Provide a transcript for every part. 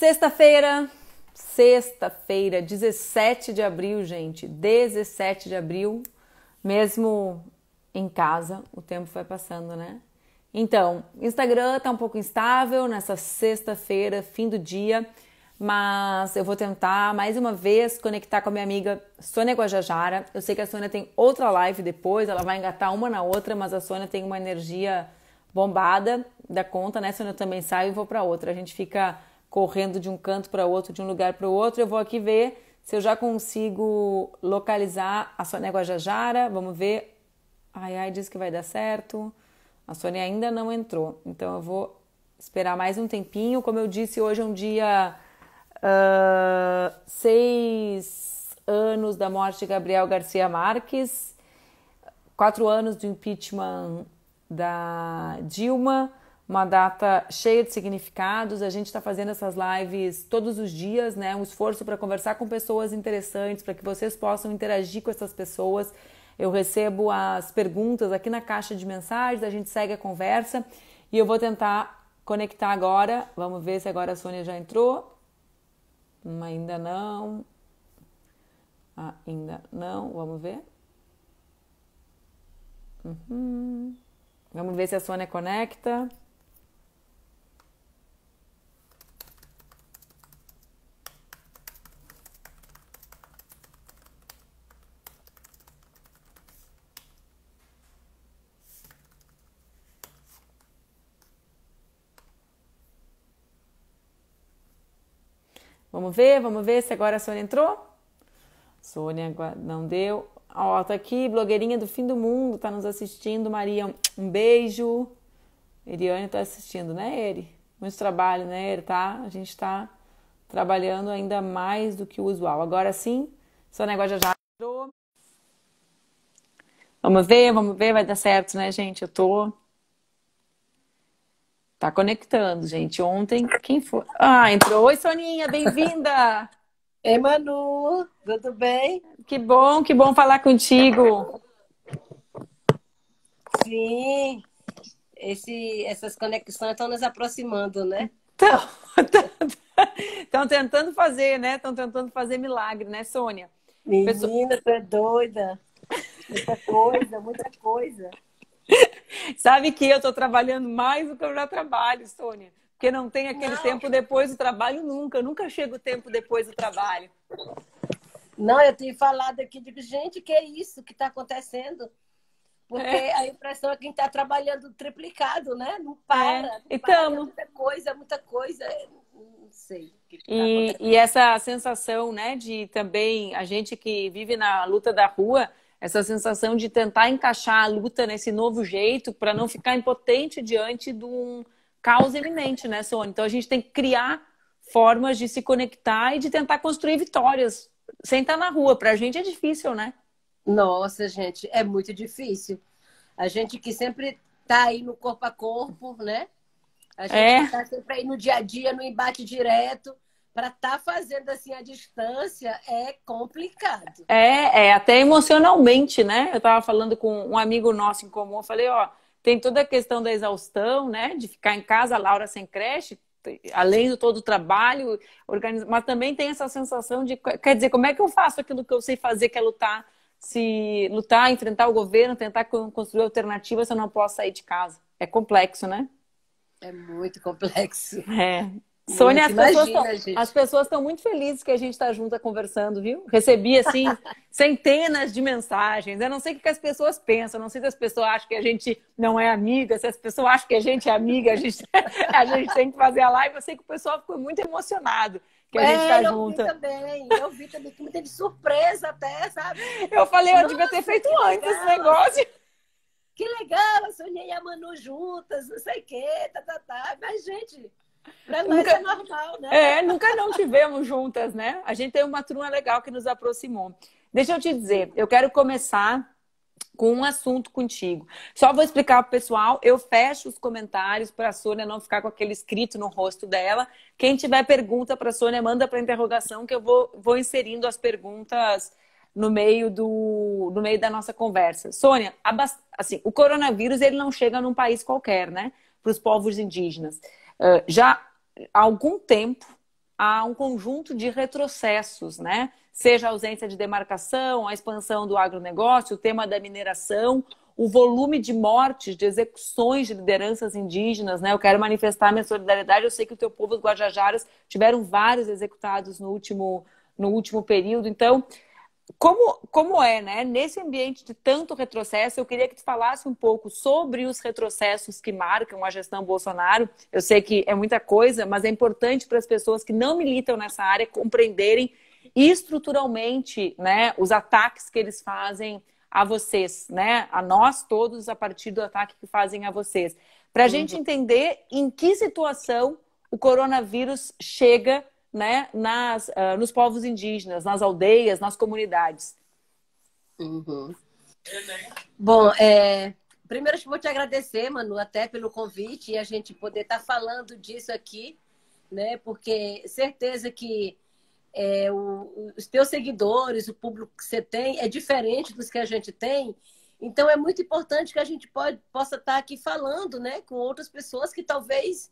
Sexta-feira, 17 de abril, gente. 17 de abril, mesmo em casa, o tempo vai passando, né? Então, Instagram tá um pouco instável nessa sexta-feira, fim do dia, mas eu vou tentar mais uma vez conectar com a minha amiga Sônia Guajajara. Eu sei que a Sônia tem outra live depois, ela vai engatar uma na outra, mas a Sônia tem uma energia bombada da conta, né? Sônia, eu também saio e vou para outra. A gente fica correndo de um canto para outro, de um lugar para o outro. Eu vou aqui ver se eu já consigo localizar a Sônia Guajajara. Vamos ver. Ai, diz que vai dar certo. A Sônia ainda não entrou, então eu vou esperar mais um tempinho. Como eu disse, hoje é um dia 6 anos da morte de Gabriel Garcia Marques, 4 anos do impeachment da Dilma, uma data cheia de significados. A gente está fazendo essas lives todos os dias, né? Um esforço para conversar com pessoas interessantes, para que vocês possam interagir com essas pessoas. Eu recebo as perguntas aqui na caixa de mensagens, a gente segue a conversa e eu vou tentar conectar agora. Vamos ver se agora a Sônia já entrou. Ainda não. Ainda não. Vamos ver. Vamos ver se a Sônia conecta. Vamos ver se agora a Sônia entrou. Sônia não deu. Ó, tá aqui, blogueirinha do fim do mundo, tá nos assistindo. Maria, um beijo. Eriane tá assistindo, né, Eri? Muito trabalho, né, Eri, tá? A gente tá trabalhando ainda mais do que o usual. Agora sim, Sônia já entrou. Vamos ver, vai dar certo, né, gente? Tá conectando, gente. Ontem, quem foi? Entrou. Oi, Soninha, bem-vinda! Ei, Manu, tudo bem? Que bom falar contigo. Sim, essas conexões estão nos aproximando, né? Estão tentando fazer, né? Estão tentando fazer milagre, né, Sônia? Menina, tu é doida. Muita coisa, muita coisa. Sabe que eu estou trabalhando mais do que eu já trabalho, Sônia. Porque não tem aquele tempo depois do trabalho nunca. Nunca chega o tempo depois do trabalho. Não, eu tenho falado aqui, digo, gente, que é isso que está acontecendo? Porque a impressão é que a gente está trabalhando triplicado, né? Não para, não para, é muita coisa. Não sei o que está acontecendo. E essa sensação, né, de também a gente que vive na luta da rua, essa sensação de tentar encaixar a luta nesse novo jeito para não ficar impotente diante de um caos iminente, né, Sônia? Então a gente tem que criar formas de se conectar e de tentar construir vitórias sem estar na rua. Para a gente é difícil, né? Nossa, gente, é muito difícil. A gente que sempre está aí no corpo a corpo, né? A gente que está sempre aí no dia a dia, no embate direto, para estar fazendo assim a distância é complicado. Até emocionalmente, né? Eu estava falando com um amigo nosso em comum, eu falei, ó, tem toda a questão da exaustão, né? De ficar em casa, a Laura sem creche, além do todo o trabalho, mas também tem essa sensação de, quer dizer, como é que eu faço aquilo que eu sei fazer, que é lutar, se lutar, enfrentar o governo, tentar construir alternativas, se eu não posso sair de casa. É complexo, né? É muito complexo. Sônia, Imagina, as pessoas estão muito felizes que a gente está junta conversando, viu? Recebi, assim, centenas de mensagens. Eu não sei o que as pessoas pensam, não sei se as pessoas acham que a gente não é amiga, se as pessoas acham que a gente é amiga, a gente tem que fazer a live. Eu sei que o pessoal ficou muito emocionado que a gente está junta. Eu vi também, que muita de surpresa até, sabe? Eu falei, eu devia ter feito antes esse negócio. Que legal, a Sônia e a Manu juntas, não sei o quê, Mas, gente... Pra nós é normal, né? Nunca não tivemos juntas, né? A gente tem uma turma legal que nos aproximou. Deixa eu te dizer, eu quero começar com um assunto contigo. Só vou explicar para o pessoal, eu fecho os comentários para a Sônia não ficar com aquele escrito no rosto dela. Quem tiver pergunta para a Sônia, manda para a interrogação que eu vou inserindo as perguntas no meio da nossa conversa. Sônia, assim, o coronavírus ele não chega num país qualquer, né? Para os povos indígenas. Já há algum tempo a um conjunto de retrocessos, né? Seja a ausência de demarcação, a expansão do agronegócio, o tema da mineração, o volume de mortes, de execuções de lideranças indígenas, né? Eu quero manifestar minha solidariedade. Eu sei que o teu povo, os Guajajaras, tiveram vários executados no último período. Então, como é, né? Nesse ambiente de tanto retrocesso, eu queria que tu falasse um pouco sobre os retrocessos que marcam a gestão Bolsonaro. Eu sei que é muita coisa, mas é importante para as pessoas que não militam nessa área compreenderem estruturalmente, né, os ataques que eles fazem a vocês, né? A nós todos, a partir do ataque que fazem a vocês. Para a gente entender em que situação o coronavírus chega, né, nos povos indígenas, nas aldeias, nas comunidades. Bom, primeiro eu vou te agradecer, Manu, até pelo convite e a gente poder estar falando disso aqui, né? Porque certeza que os teus seguidores, o público que você tem, é diferente dos que a gente tem. Então, é muito importante que a gente possa estar aqui falando, né, com outras pessoas que talvez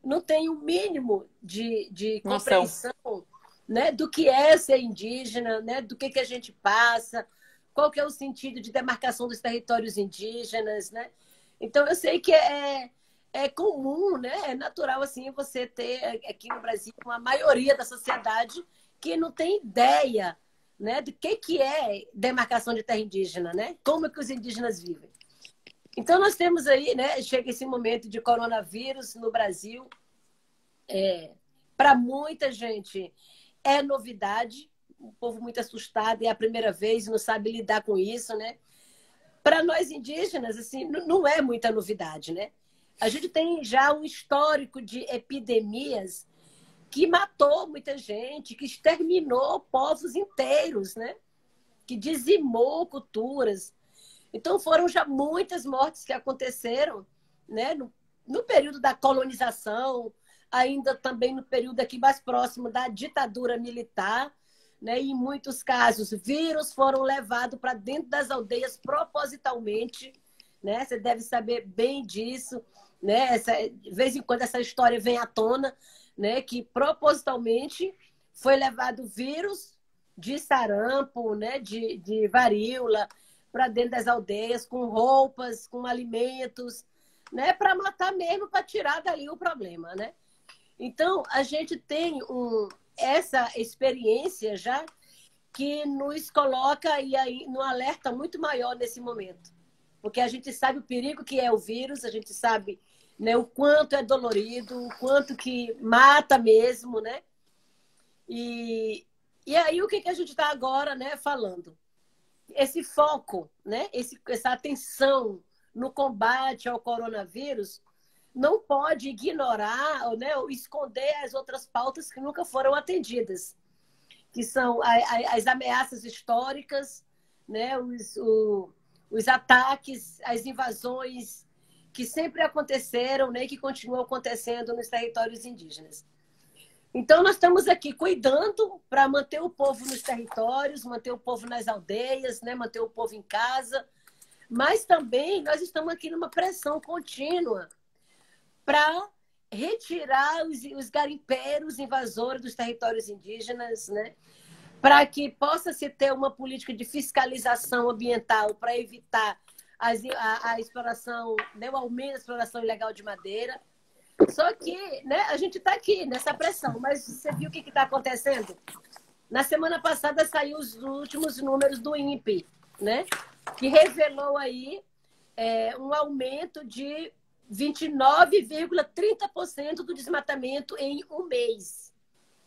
não tenham o mínimo de compreensão, né, do que é ser indígena, né, do que a gente passa, qual que é o sentido de demarcação dos territórios indígenas, né? Então, eu sei que é comum, né, é natural assim você ter aqui no Brasil uma maioria da sociedade que não tem ideia, né, do que é demarcação de terra indígena, né? Como é que os indígenas vivem. Então, nós temos aí, né, chega esse momento de coronavírus no Brasil. Para muita gente é novidade, o povo muito assustado, é a primeira vez, não sabe lidar com isso, né? Para nós indígenas, assim, não é muita novidade, né? A gente tem já um histórico de epidemias que matou muita gente, que exterminou povos inteiros, né? Que dizimou culturas. Então, foram já muitas mortes que aconteceram, né? No período da colonização, ainda também no período aqui mais próximo da ditadura militar, né? E, em muitos casos, vírus foram levados para dentro das aldeias propositalmente, né? Você deve saber bem disso, né? De vez em quando essa história vem à tona, né, que propositalmente foi levado vírus de sarampo, né, de varíola para dentro das aldeias, com roupas, com alimentos, né, para matar mesmo, para tirar dali o problema, né? Então, a gente tem essa experiência já que nos coloca e aí no alerta muito maior nesse momento, porque a gente sabe o perigo que é o vírus, a gente sabe, né, o quanto é dolorido, o quanto que mata mesmo, né? E aí o que a gente está agora, né, falando? Esse foco, né, essa atenção no combate ao coronavírus não pode ignorar, né, ou esconder as outras pautas que nunca foram atendidas, que são as ameaças históricas, né, os ataques, as invasões que sempre aconteceram, né, e que continuam acontecendo nos territórios indígenas. Então, nós estamos aqui cuidando para manter o povo nos territórios, manter o povo nas aldeias, né, manter o povo em casa, mas também nós estamos aqui numa pressão contínua para retirar os garimpeiros invasores dos territórios indígenas, né, para que possa se ter uma política de fiscalização ambiental para evitar a exploração, né, o aumento da exploração ilegal de madeira. Só que, né, a gente está aqui nessa pressão, mas você viu o que está acontecendo? Na semana passada saiu os últimos números do INPE, né, que revelou aí um aumento de 29,30% do desmatamento em um mês.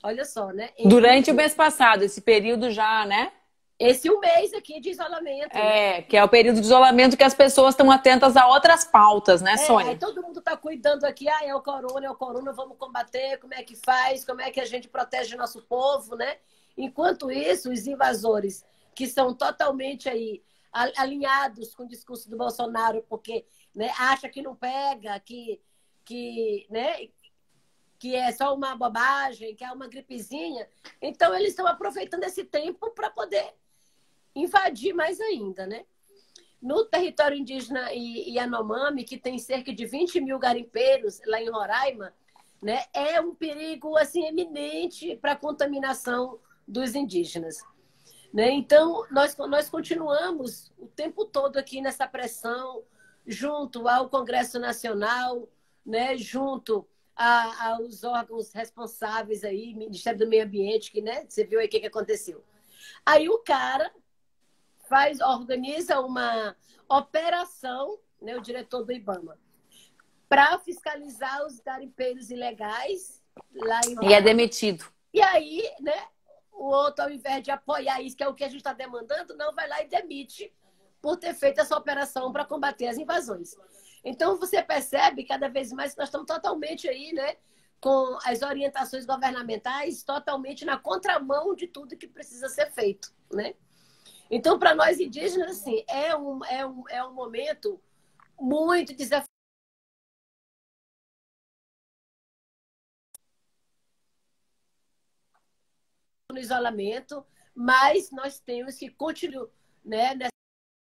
Olha só, né? Durante o mês passado, esse período já, né? Esse um mês aqui de isolamento. Né? Que é o período de isolamento que as pessoas estão atentas a outras pautas, né, Sônia? Aí todo mundo está cuidando aqui, é o corona, vamos combater, como é que faz, como é que a gente protege o nosso povo, né? Enquanto isso, os invasores, que são totalmente aí alinhados com o discurso do Bolsonaro, porque, né, acha que não pega, né, que é só uma bobagem, que é uma gripezinha. Então, eles estão aproveitando esse tempo para poder invadir mais ainda, né? No território indígena Yanomami, que tem cerca de 20 mil garimpeiros lá em Roraima, né, é um perigo assim eminente para a contaminação dos indígenas. Né? Então, nós continuamos o tempo todo aqui nessa pressão, junto ao Congresso Nacional, né? Junto aos órgãos responsáveis aí, Ministério do Meio Ambiente, que, né? Você viu aí o que aconteceu. Aí o cara organiza uma operação, né? O diretor do IBAMA, para fiscalizar os garimpeiros ilegais lá em Roraima. E é demitido. E aí, né? O outro, ao invés de apoiar isso, que é o que a gente está demandando, não vai lá e demite por ter feito essa operação para combater as invasões. Então, você percebe cada vez mais que nós estamos totalmente aí, né, com as orientações governamentais totalmente na contramão de tudo que precisa ser feito, né? Então, para nós indígenas, assim, é um momento muito desafiador. No isolamento, mas nós temos que continuar, né,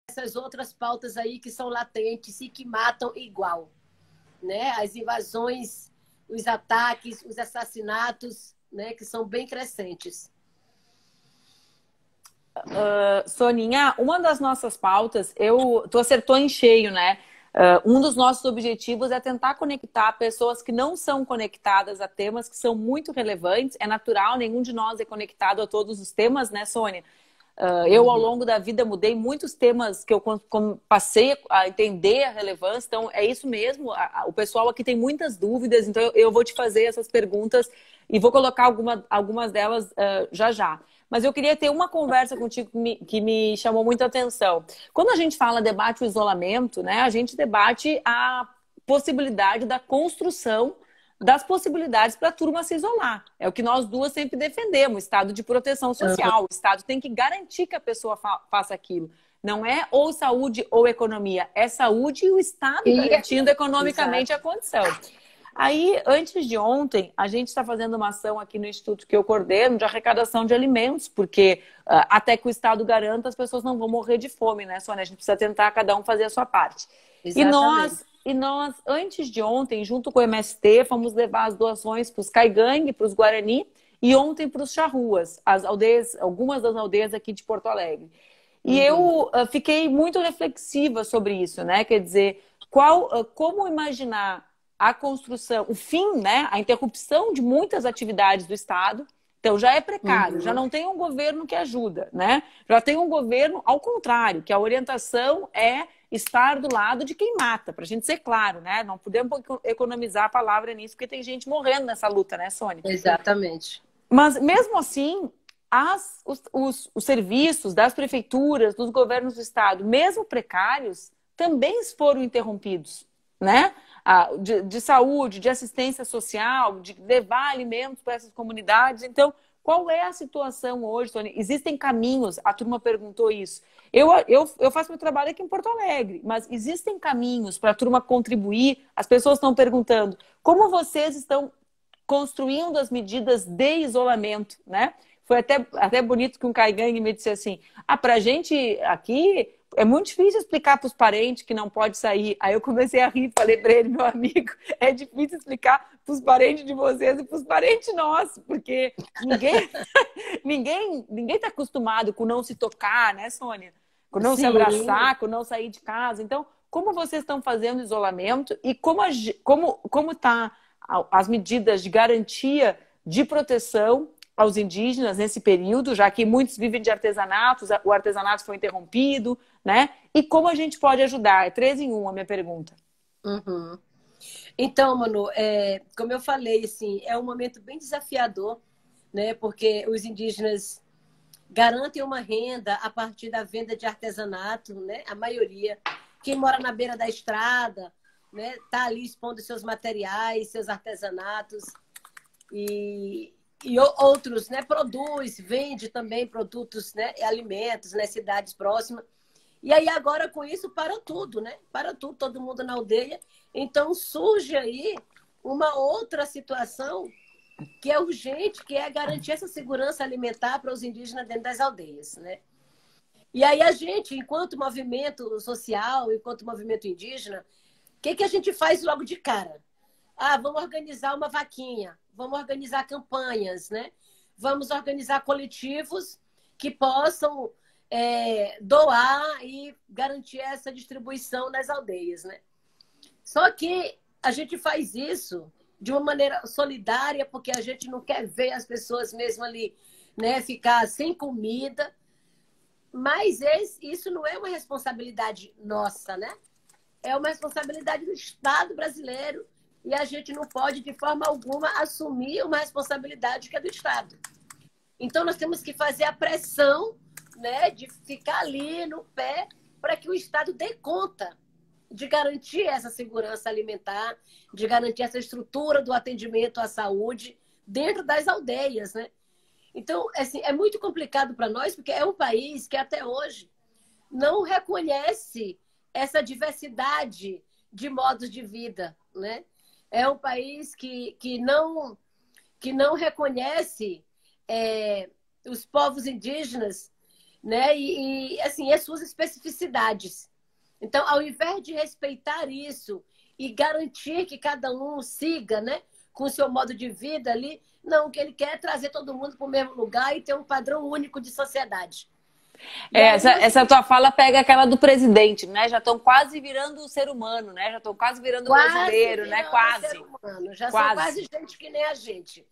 nessas outras pautas aí que são latentes e que matam igual, né? As invasões, os ataques, os assassinatos, né, que são bem crescentes. Soninha, uma das nossas pautas, tu acertou em cheio, né? Um dos nossos objetivos é tentar conectar pessoas que não são conectadas a temas que são muito relevantes. É natural, nenhum de nós é conectado a todos os temas, né, Sônia? Eu, ao longo da vida, mudei muitos temas que eu passei a entender a relevância. Então, é isso mesmo. O pessoal aqui tem muitas dúvidas, então eu vou te fazer essas perguntas e vou colocar algumas delas já já. Mas eu queria ter uma conversa contigo que me chamou muita atenção. Quando a gente fala debate o isolamento, né, a gente debate a possibilidade da construção das possibilidades para a turma se isolar. É o que nós duas sempre defendemos, estado de proteção social. O Estado tem que garantir que a pessoa faça aquilo. Não é ou saúde ou economia. É saúde e o Estado garantindo economicamente a condição. Aí, antes de ontem, a gente está fazendo uma ação aqui no Instituto que eu coordeno de arrecadação de alimentos, porque até que o Estado garanta, as pessoas não vão morrer de fome, né, Sônia? A gente precisa tentar cada um fazer a sua parte. E nós, antes de ontem, junto com o MST, fomos levar as doações para os Caigangue, para os Guarani, e ontem para os Charruas, as aldeias, algumas das aldeias aqui de Porto Alegre. E eu fiquei muito reflexiva sobre isso, né? Quer dizer, como imaginar a construção, o fim, né, a interrupção de muitas atividades do Estado. Então, já é precário, já não tem um governo que ajuda, né? Já tem um governo, ao contrário, que a orientação é estar do lado de quem mata, para a gente ser claro, né? Não podemos economizar a palavra nisso, porque tem gente morrendo nessa luta, né, Sônia? Exatamente. Mas, mesmo assim, os serviços das prefeituras, dos governos do Estado, mesmo precários, também foram interrompidos, né? De saúde, de assistência social, de levar alimentos para essas comunidades. Então, qual é a situação hoje, Tony? Existem caminhos, a turma perguntou isso. Eu faço meu trabalho aqui em Porto Alegre, mas existem caminhos para a turma contribuir? As pessoas estão perguntando como vocês estão construindo as medidas de isolamento, né? Foi até bonito que um caigangue me disse assim, para a gente aqui é muito difícil explicar para os parentes que não pode sair. Aí eu comecei a rir, falei para ele, meu amigo, é difícil explicar para os parentes de vocês e para os parentes nossos, porque ninguém está acostumado com não se tocar, né, Sônia? Com não se abraçar, com não sair de casa. Então, como vocês estão fazendo isolamento e como está as medidas de garantia de proteção aos indígenas nesse período, já que muitos vivem de artesanatos, o artesanato foi interrompido, né? E como a gente pode ajudar? É 3 em 1 a minha pergunta. Então, Manu, como eu falei, assim, é um momento bem desafiador, né? Porque os indígenas garantem uma renda a partir da venda de artesanato, né? A maioria. Quem mora na beira da estrada, né? Tá ali expondo seus materiais, seus artesanatos e outros, né? Produz, vende também produtos, né? Alimentos nas cidades próximas. E aí agora com isso para tudo, né? Para tudo, todo mundo na aldeia. Então surge aí uma outra situação que é urgente, que é garantir essa segurança alimentar para os indígenas dentro das aldeias, né? E aí a gente, enquanto movimento social, enquanto movimento indígena, o que a gente faz logo de cara? vamos organizar uma vaquinha, vamos organizar campanhas, né? Vamos organizar coletivos que possam doar e garantir essa distribuição nas aldeias, né? Só que a gente faz isso de uma maneira solidária, porque a gente não quer ver as pessoas mesmo ali, né, ficar sem comida. Mas isso não é uma responsabilidade nossa, né? É uma responsabilidade do Estado brasileiro e a gente não pode, de forma alguma, assumir uma responsabilidade que é do Estado. Então, nós temos que fazer a pressão, né, de ficar ali no pé para que o Estado dê conta de garantir essa segurança alimentar, de garantir essa estrutura do atendimento à saúde dentro das aldeias, né? Então, assim, é muito complicado para nós, porque é um país que até hoje não reconhece essa diversidade de modos de vida, né? É um país que não reconhece os povos indígenas, né? Assim, as suas especificidades. Então, ao invés de respeitar isso e garantir que cada um siga, né, com o seu modo de vida ali, não, o que ele quer é trazer todo mundo para o mesmo lugar e ter um padrão único de sociedade. Essa tua fala pega aquela do presidente, né? Já estão quase virando o ser humano, né? Já estão quase virando brasileiro, né? Quase. Ser humano. Já são quase gente que nem a gente.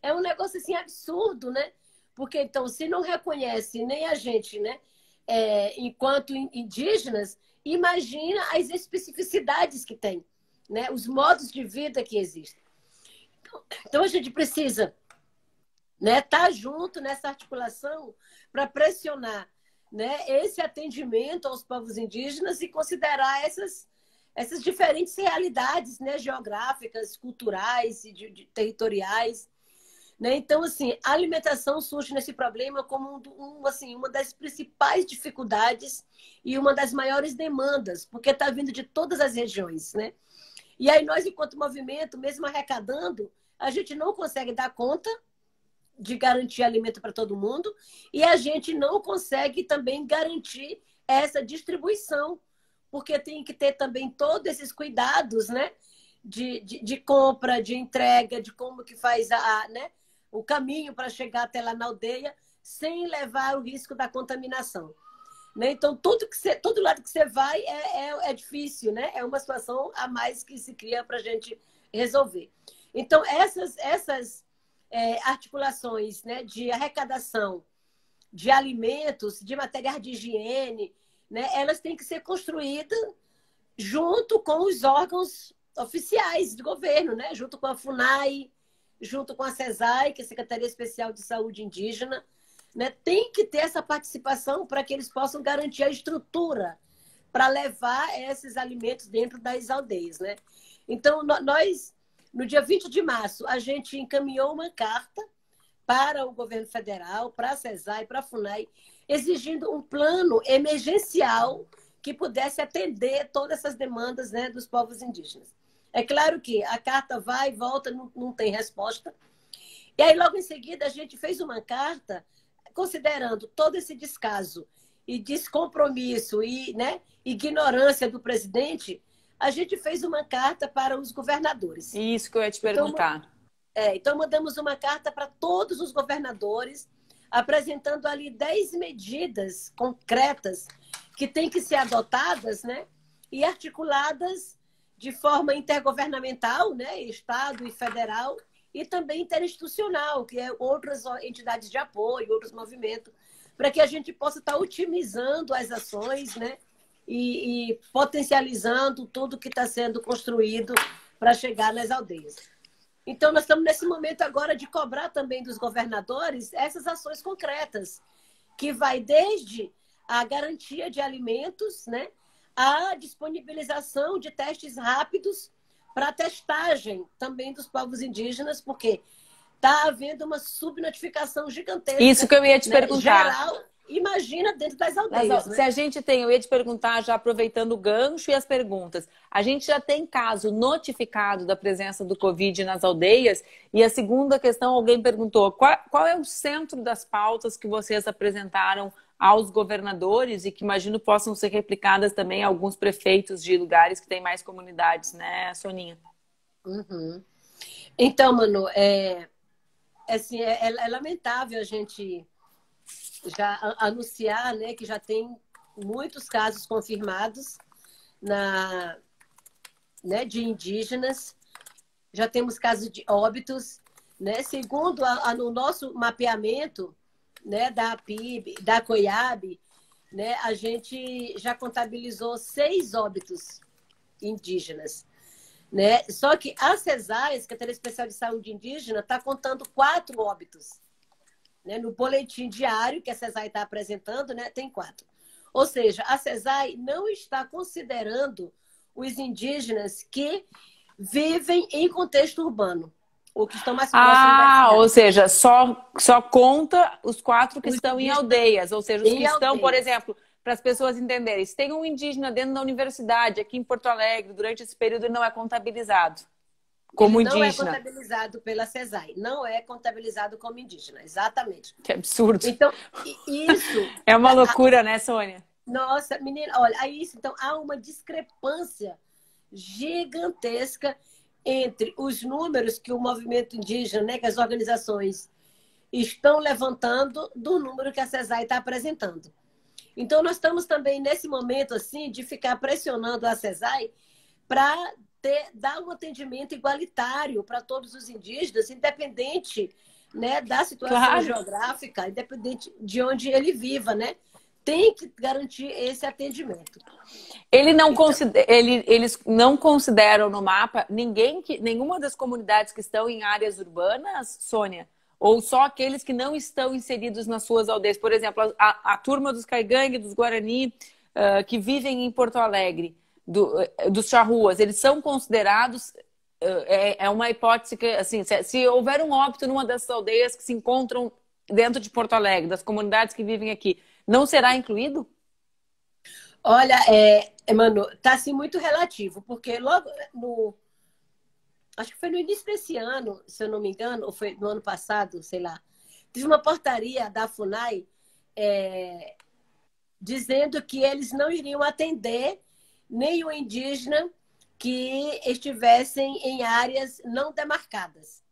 É um negócio assim absurdo, né? Porque então, se não reconhece nem a gente, né? Enquanto indígenas, imagina as especificidades que tem, né? Os modos de vida que existem. Então a gente precisa, né, estar junto nessa articulação para pressionar, né, esse atendimento aos povos indígenas e considerar essas diferentes realidades, né, geográficas, culturais e territoriais. Né? Então, assim, a alimentação surge nesse problema como assim, uma das principais dificuldades e uma das maiores demandas, porque está vindo de todas as regiões. Né? E aí nós, enquanto movimento, mesmo arrecadando, a gente não consegue dar conta de garantir alimento para todo mundo e a gente não consegue também garantir essa distribuição, porque tem que ter também todos esses cuidados, né? de compra, de entrega, de como que faz né? o caminho para chegar até lá na aldeia sem levar o risco da contaminação. Né? Então, todo lado que você vai é difícil, né? É uma situação a mais que se cria para a gente resolver. Então, essas articulações, né, de arrecadação de alimentos, de materiais de higiene, né, elas têm que ser construídas junto com os órgãos oficiais de governo, né? Junto com a FUNAI, junto com a CESAI, que é a Secretaria Especial de Saúde Indígena. Né? Tem que ter essa participação para que eles possam garantir a estrutura para levar esses alimentos dentro das aldeias. Né? Então, nós, no dia 20 de março, a gente encaminhou uma carta para o governo federal, para a CESAI, para a FUNAI, exigindo um plano emergencial que pudesse atender todas essas demandas, né, dos povos indígenas. É claro que a carta vai e volta, não tem resposta. E aí, logo em seguida, a gente fez uma carta considerando todo esse descaso e descompromisso e, né, ignorância do presidente, a gente fez uma carta para os governadores. Isso que eu ia te perguntar. Então mandamos uma carta para todos os governadores, apresentando ali 10 medidas concretas que têm que ser adotadas, né, e articuladas de forma intergovernamental, né, Estado e federal, e também interinstitucional, que é outras entidades de apoio, outros movimentos, para que a gente possa estar otimizando as ações, né, e potencializando tudo que está sendo construído para chegar nas aldeias. Então, nós estamos nesse momento agora de cobrar também dos governadores essas ações concretas, que vai desde a garantia de alimentos, né, a disponibilização de testes rápidos para testagem também dos povos indígenas, porque está havendo uma subnotificação gigantesca. Isso que eu ia te perguntar. Geral, imagina dentro das aldeias. Se a gente tem, eu ia te perguntar, já aproveitando o gancho e as perguntas, a gente já tem caso notificado da presença do Covid nas aldeias? E a segunda questão, alguém perguntou, qual é o centro das pautas que vocês apresentaram aos governadores e que imagino possam ser replicadas também a alguns prefeitos de lugares que têm mais comunidades, né, Soninha? Uhum. Então, Manu, assim, é lamentável a gente já anunciar, né, que já tem muitos casos confirmados na, né, de indígenas, já temos casos de óbitos, né? Segundo no nosso mapeamento, né, da PIB, da COIAB, né, a gente já contabilizou 6 óbitos indígenas. Né? Só que a CESAIS, que é a Especial de Saúde Indígena, está contando 4 óbitos. Né? No boletim diário que a CESAI está apresentando, né, tem 4. Ou seja, a CESAI não está considerando os indígenas que vivem em contexto urbano, ou que estão mais próximos das Ou cidades. seja, só conta os 4 que Os estão em indígenas aldeias, ou seja, os que em estão, por aldeias. exemplo, para as pessoas entenderem, se tem um indígena dentro da universidade, aqui em Porto Alegre, durante esse período, ele não é contabilizado Ele como não é indígena. contabilizado pela CESAI, não é contabilizado como indígena, exatamente. Que absurdo. Então, isso... É uma loucura, né, Sônia? Nossa, menina, olha, aí isso, então há uma discrepância gigantesca entre os números que o movimento indígena, né, que as organizações estão levantando, do número que a CESAI está apresentando. Então, nós estamos também nesse momento assim de ficar pressionando a CESAI para dar um atendimento igualitário para todos os indígenas, independente, né, da situação Claro. geográfica, independente de onde ele viva, né? Tem que garantir esse atendimento. Eles não consideram no mapa nenhuma das comunidades que estão em áreas urbanas, Sônia? Ou só aqueles que não estão inseridos nas suas aldeias? Por exemplo, a turma dos Caigangue, dos Guarani, que vivem em Porto Alegre, dos charruas, eles são considerados... É uma hipótese que, assim, se houver um óbito numa dessas aldeias que se encontram dentro de Porto Alegre, das comunidades que vivem aqui, não será incluído? Olha, Manu, está assim muito relativo, porque logo acho que foi no início desse ano, se eu não me engano, ou foi no ano passado, sei lá, teve uma portaria da FUNAI dizendo que eles não iriam atender nenhum indígena que estivessem em áreas não demarcadas,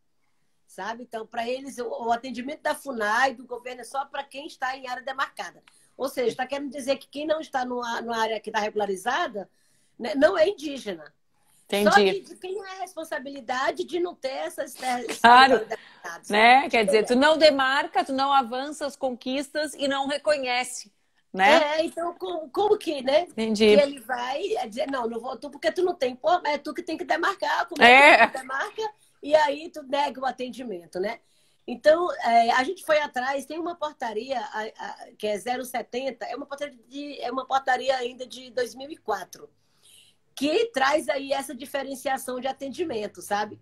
sabe? Então, para eles, o atendimento da FUNAI, do governo, é só para quem está em área demarcada. Ou seja, está querendo dizer que quem não está numa área que está regularizada, né, não é indígena. Entendi. Só que de quem é a responsabilidade de não ter esses Claro, demarcados, né? Quer dizer, tu não demarca, tu não avança as conquistas e não reconhece, né? Então como que, né? Entendi. Que ele vai dizer, não vou tu porque tu não tem, pô, mas é tu que tem que demarcar, como é que tu demarca? E aí tu nega o atendimento, né? Então, a gente foi atrás, tem uma portaria que é 070, é uma portaria ainda de 2004, que traz aí essa diferenciação de atendimento, sabe?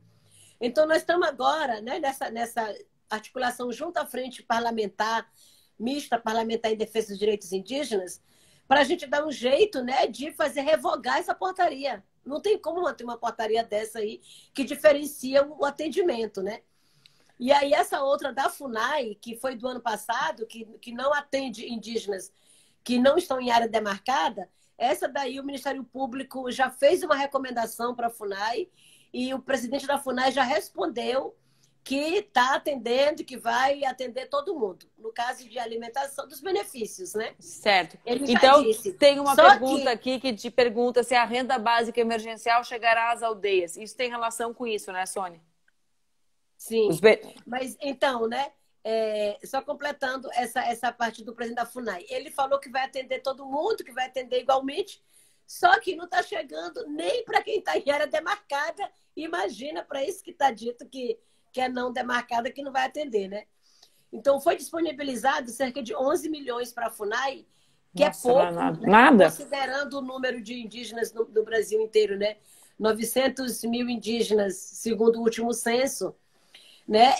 Então, nós estamos agora, né, nessa articulação junto à frente parlamentar, mista parlamentar em defesa dos direitos indígenas, para a gente dar um jeito, né, de fazer revogar essa portaria. Não tem como manter uma portaria dessa aí que diferencia o atendimento, né? E aí essa outra da FUNAI, que foi do ano passado, que não atende indígenas que não estão em área demarcada, essa daí o Ministério Público já fez uma recomendação para a FUNAI e o presidente da FUNAI já respondeu que está atendendo, que vai atender todo mundo. No caso de alimentação, dos benefícios, né? Certo. Ele então, disse. tem uma pergunta aqui que te pergunta se a renda básica emergencial chegará às aldeias. Isso tem relação com isso, né, Sônia? Sim. Mas, então, né? Só completando essa parte do presidente da FUNAI. Ele falou que vai atender todo mundo, que vai atender igualmente, só que não está chegando nem para quem está em área demarcada. Imagina para isso que está dito que é não demarcada, que não vai atender, né? Então, foi disponibilizado cerca de 11 milhões para a FUNAI, que Nossa, é pouco, nada. Considerando o número de indígenas no Brasil inteiro, né? 900 mil indígenas, segundo o último censo, né?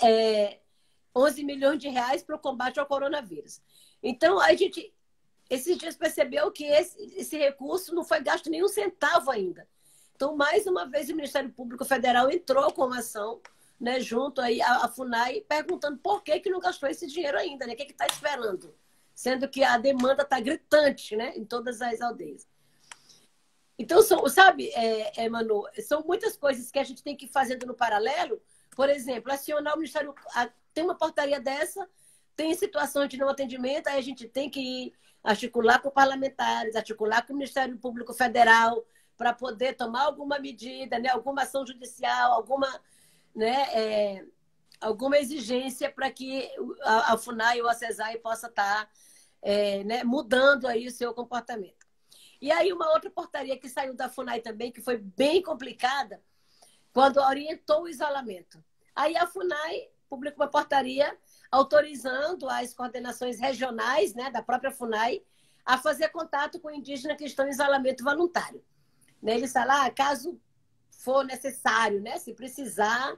11 milhões de reais para o combate ao coronavírus. Então, a gente, esses dias, percebeu que esse recurso não foi gasto nenhum centavo ainda. Então, mais uma vez, o Ministério Público Federal entrou com uma ação, né, junto aí à FUNAI, perguntando por que não gastou esse dinheiro ainda, né? O que está esperando? Sendo que a demanda está gritante, né, em todas as aldeias. Então, sabe, Manu, são muitas coisas que a gente tem que ir fazendo no paralelo. Por exemplo, acionar o Ministério. Tem uma portaria dessa, tem situação de não atendimento, aí a gente tem que ir articular com parlamentares, articular com o Ministério Público Federal, para poder tomar alguma medida, né, alguma ação judicial, alguma exigência para que a FUNAI ou a CESAI possa estar né, mudando aí o seu comportamento. E aí uma outra portaria que saiu da FUNAI também, que foi bem complicada, quando orientou o isolamento. Aí a FUNAI publicou uma portaria autorizando as coordenações regionais, né, da própria FUNAI a fazer contato com indígenas que estão em isolamento voluntário. Né? Eles falam, caso for necessário, né, se precisar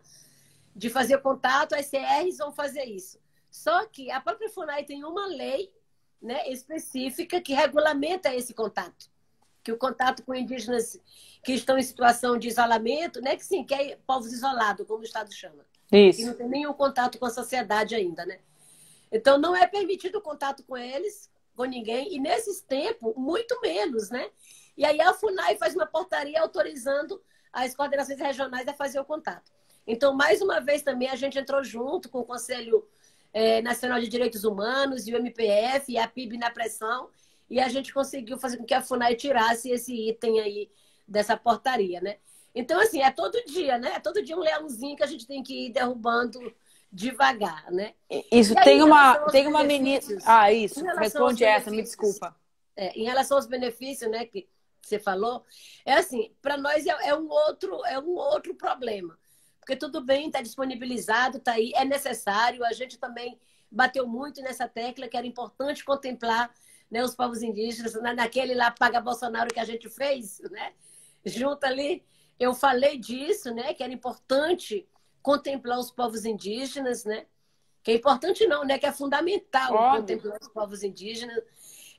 de fazer contato, as CRs vão fazer isso. Só que a própria FUNAI tem uma lei, né, específica que regulamenta esse contato. Que o contato com indígenas que estão em situação de isolamento, né, que é povos isolados, como o Estado chama. Isso. E não tem nenhum contato com a sociedade ainda, né? Então, não é permitido o contato com eles, com ninguém, e nesses tempos, muito menos, né? E aí a FUNAI faz uma portaria autorizando as coordenações regionais a fazer o contato. Então, mais uma vez também, a gente entrou junto com o Conselho Nacional de Direitos Humanos e o MPF e a PIB na pressão, e a gente conseguiu fazer com que a FUNAI tirasse esse item aí dessa portaria, né? Então, assim, é todo dia, né? É todo dia um leãozinho que a gente tem que ir derrubando devagar, né? Isso, tem uma menina... Isso, responde essa, me desculpa. Em relação aos benefícios, né, que você falou, assim, para nós é um outro problema. Porque tudo bem, está disponibilizado, está aí, é necessário. A gente também bateu muito nessa tecla que era importante contemplar, né, os povos indígenas, naquele lá Paga Bolsonaro que a gente fez, né? Junto ali, eu falei disso, né, que era importante contemplar os povos indígenas, né? Que é importante não, né? Que é fundamental contemplar os povos indígenas.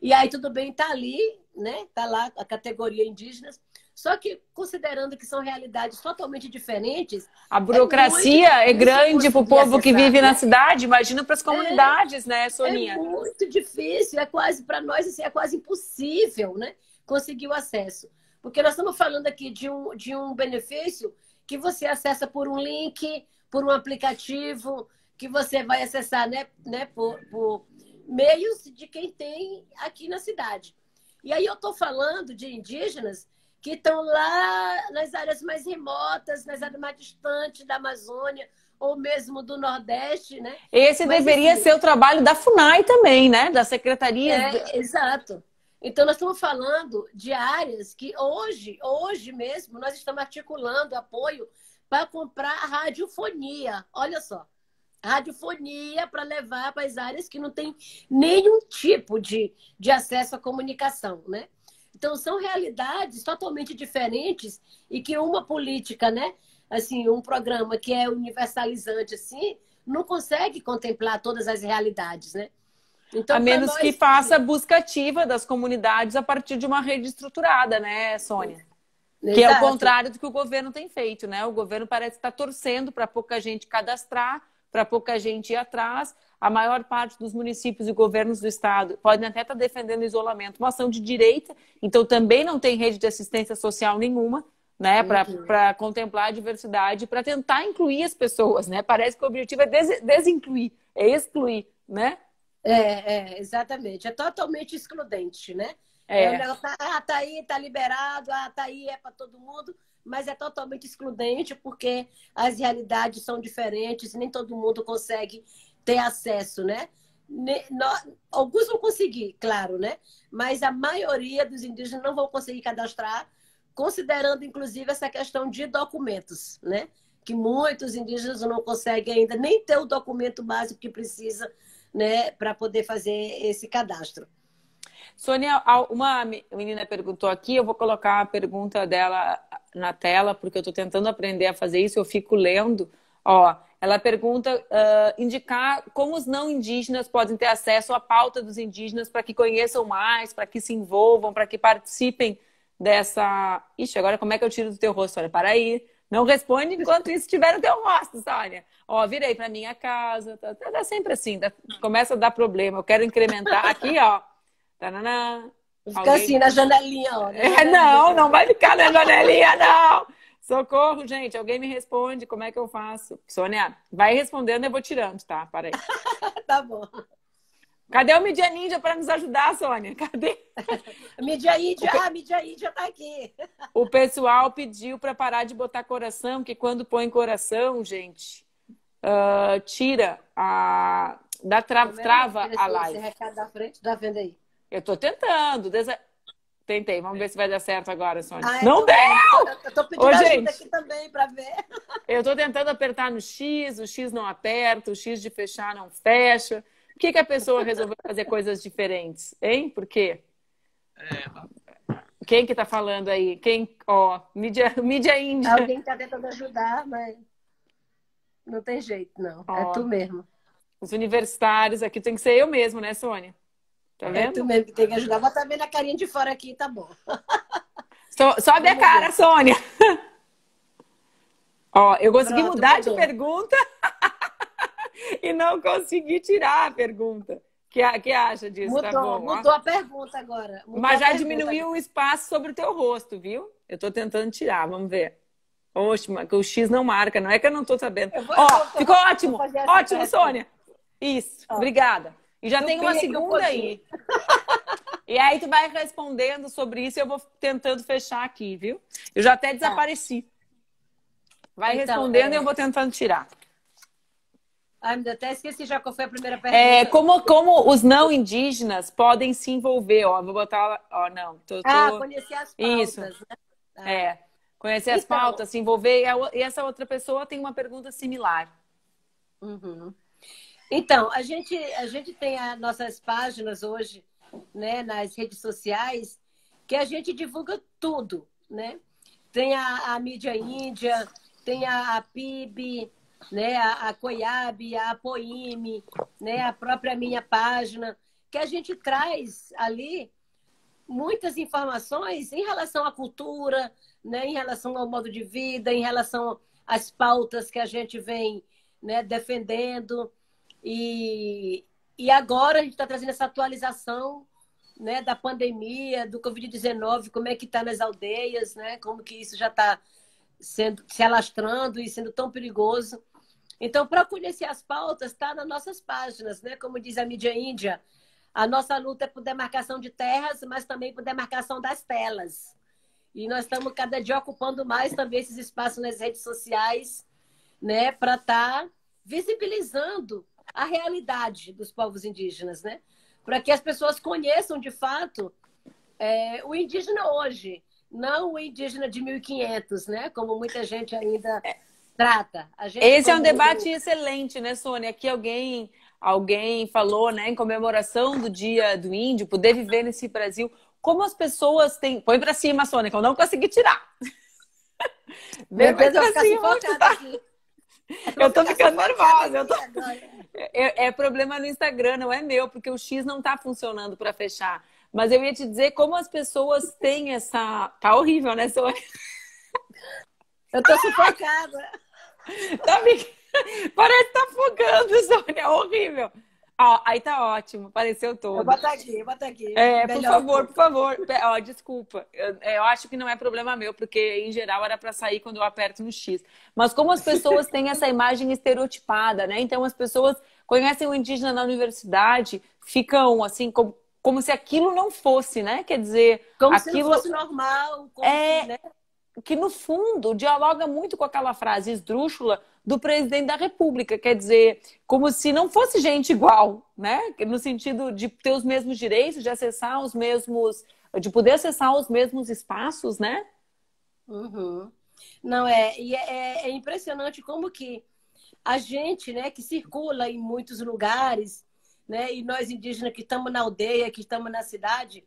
E aí tudo bem, está ali, né? Está lá a categoria indígenas. Só que, considerando que são realidades totalmente diferentes... A burocracia é grande para o povo que vive na cidade, imagina para as comunidades, né, Soninha? É muito difícil, para nós, assim, é quase impossível, né, conseguir o acesso. Porque nós estamos falando aqui de um benefício que você acessa por um link, por um aplicativo, que você vai acessar, né, por meios de quem tem aqui na cidade. E aí eu estou falando de indígenas que estão lá nas áreas mais remotas, nas áreas mais distantes da Amazônia, ou mesmo do Nordeste, né? Esse deveria ser o trabalho da FUNAI também, né? Da Secretaria. Exato. Então, nós estamos falando de áreas que hoje mesmo, nós estamos articulando apoio para comprar radiofonia. Olha só. Radiofonia para levar para as áreas que não tem nenhum tipo de acesso à comunicação, né? Então, são realidades totalmente diferentes e que uma política, né? Assim, um programa que é universalizante, assim, não consegue contemplar todas as realidades, né? Então, a menos que faça busca ativa das comunidades a partir de uma rede estruturada, né, Sônia? Exato. Que é o contrário do que o governo tem feito, né? O governo parece estar torcendo para pouca gente cadastrar, para pouca gente ir atrás. A maior parte dos municípios e governos do estado podem até estar defendendo o isolamento, uma ação de direita, então também não tem rede de assistência social nenhuma, né, para contemplar a diversidade, para tentar incluir as pessoas, né? Parece que o objetivo é desincluir, é excluir, né? Exatamente. É totalmente excludente, né? Tá aí, tá liberado, tá aí, é para todo mundo, mas é totalmente excludente porque as realidades são diferentes e nem todo mundo consegue ter acesso, né? Alguns vão conseguir, claro, né? Mas a maioria dos indígenas não vão conseguir cadastrar, considerando, inclusive, essa questão de documentos, né? Que muitos indígenas não conseguem ainda nem ter o documento básico que precisa, né, para poder fazer esse cadastro. Sônia, uma menina perguntou aqui, eu vou colocar a pergunta dela na tela, porque eu estou tentando aprender a fazer isso, eu fico lendo. Ela pergunta indicar como os não indígenas podem ter acesso à pauta dos indígenas para que conheçam mais, para que se envolvam, para que participem dessa... Ixi, agora como é que eu tiro do teu rosto? Olha, para aí. Não responde enquanto isso estiver no teu rosto, Sônia. Virei para minha casa. Tá sempre assim. Começa a dar problema. Eu quero incrementar aqui, ó. Tananã, Fica assim na janelinha, ó. Não vai ficar na janelinha, não. Socorro, gente. Alguém me responde. Como é que eu faço? Sônia, vai respondendo, eu vou tirando, tá? Para aí. Tá bom. Cadê o Mídia Ninja para nos ajudar, Sônia? Cadê? Mídia Índia tá aqui. O pessoal pediu para parar de botar coração, que quando põe coração, gente, tira a... trava a live. Esse recado da frente, tá vendo aí? Eu tô tentando. Tentei. Vamos ver se vai dar certo agora, Sônia. Ah, não deu! Eu tô pedindo ajuda aqui também para ver. Eu tô tentando apertar no X, o X não aperta, o X de fechar não fecha. Por que a pessoa resolveu fazer coisas diferentes? Hein? Por quê? Quem que tá falando aí? Quem? Ó, mídia Índia. Alguém tá tentando ajudar, mas não tem jeito, não. É tu mesmo. Os universitários aqui tem que ser eu mesmo, né, Sônia? Tá vendo? É tu mesmo que tem que ajudar. Bota bem na carinha de fora aqui, tá bom. Sobe a cara, Sônia. Ó, eu consegui mudar de pergunta e não consegui tirar a pergunta. Que acha disso? Mudou, tá bom? Mudou a pergunta agora. Mas já diminuiu o espaço sobre o teu rosto, viu? Eu tô tentando tirar, vamos ver. Oxe, o X não marca, não é que eu não tô sabendo. Ficou ótimo! Ótimo, Sônia! Isso, obrigada. E já tem uma segunda aí. E aí tu vai respondendo sobre isso e eu vou tentando fechar aqui, viu? Eu já até desapareci. Vai então, respondendo e eu vou tentando tirar. Ai, até esqueci já qual foi a primeira pergunta. Como os não indígenas podem se envolver, ó. Vou botar, ó, não. Conhecer as pautas, isso. Né? Conhecer as pautas, se envolver. E essa outra pessoa tem uma pergunta similar. Uhum. Então, a gente tem as nossas páginas hoje, né, nas redes sociais, que a gente divulga tudo, né? Tem a Mídia Índia, tem a PIB, né, a COIAB, a Apoime, né, a própria minha página, que a gente traz ali muitas informações em relação à cultura, né, em relação ao modo de vida, em relação às pautas que a gente vem, né, defendendo. E agora a gente está trazendo essa atualização, né, da pandemia, do Covid-19, como é que está nas aldeias, né, como que isso já está se alastrando e sendo tão perigoso. Então, para conhecer as pautas, está nas nossas páginas, né? Como diz a Mídia Índia, a nossa luta é por demarcação de terras, mas também por demarcação das telas. E nós estamos cada dia ocupando mais também esses espaços nas redes sociais, né, para estar visibilizando a realidade dos povos indígenas, né? Para que as pessoas conheçam de fato o indígena hoje, não o indígena de 1500, né? Como muita gente ainda trata. Esse é um debate excelente, né, Sônia? Aqui alguém falou, né, em comemoração do Dia do Índio, poder viver nesse Brasil. Como as pessoas têm... Põe pra cima, Sônia, que eu não consegui tirar. Meu Deus, eu vou ficar sufocada aqui. Eu tô ficando nervosa. É problema no Instagram, não é meu, porque o X não tá funcionando para fechar. Mas eu ia te dizer como as pessoas têm essa... Tá horrível, né, Sônia? Eu tô sufocada. Parece que tá afogando, Sônia. É horrível. Ó, aí tá ótimo, apareceu todo. Eu boto aqui. Por favor. Ó, desculpa. Eu acho que não é problema meu, porque em geral era para sair quando eu aperto no X. Mas como as pessoas têm essa imagem estereotipada, né? Então as pessoas conhecem o indígena na universidade, ficam assim, como se aquilo não fosse, né? Quer dizer... Como se não fosse normal. Né? Que no fundo dialoga muito com aquela frase esdrúxula do presidente da República, quer dizer, como se não fosse gente igual, né? No sentido de ter os mesmos direitos, de acessar os mesmos, de poder acessar os mesmos espaços, né? Uhum. Não é impressionante como que a gente, né, que circula em muitos lugares, né, e nós indígenas que estamos na aldeia, que estamos na cidade,